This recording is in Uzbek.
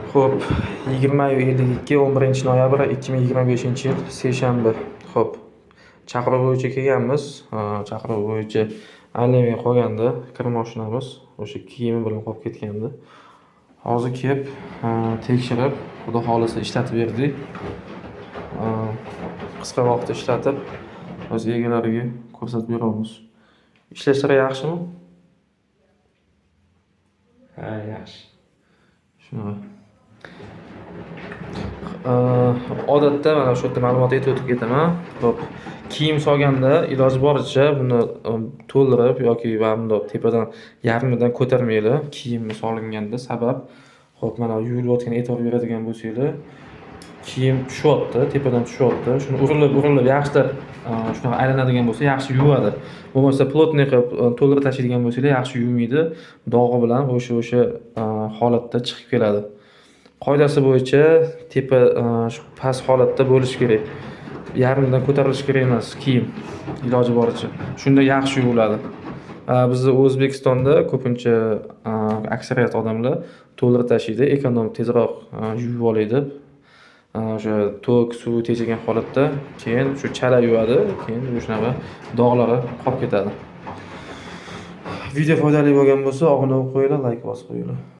Xo'p, 20.52 11-noyabr 2025-yil seshanba. Xo'p, chaqiruv bo'yicha kelganmiz. Chaqiruv bo'yicha aylanmay qolgandi kir mashinamiz. O'sha kiyimi bilan qolib ketgandi. Hozir kelib, tekshirib, xudo xolisa ishlatib berdik. Qisqa vaqtda ishlatib, o'z egalariga ko'rsatib beramiz. Ishlashlari yaxshimi? Ha, yaxshi. Shunaqa. Odatda mana shu yerda ma'lumot aytib o'tib ketaman. Xo'p, kiyim solganda iloji boricha buni to'ldirib yoki bundoq tepadan yarmidan ko'tarmanglar kiyimni solinganda. Sabab, xo'p, mana yuvilayotgan e'tibor beradigan bo'lsanglar, kiyim tushyapti, tepadan tushyapti. Shuni urilib yaxshilab shunaqa aylanadigan bo'lsa, yaxshi yuvadi. Bo'lmasa plotniy qilib to'ldirib tashlaydigan bo'lsanglar, yaxshi yuvmaydi. Dog'i bilan o'sha holatda chiqib keladi. Qoidasi bo'yicha tepa shu past holatda bo'lishi kerak. Yarmidan ko'tarilishi kerak emas kiyim iloji boricha. Shunda yaxshi yuviladi. Bizda O'zbekistonda ko'pincha aksariyat odamlar to'ldirib tashlaydi, ekonom tezroq yuvib olay deb. O'sha tok, suv tejagan holatda keyin shu chala yuvadi, keyin shunaqa dog'lari qolib ketadi. Video foydali bo'lgan bo'lsa, obuna bo'lib qo'yinglar, like bosib qo'yinglar.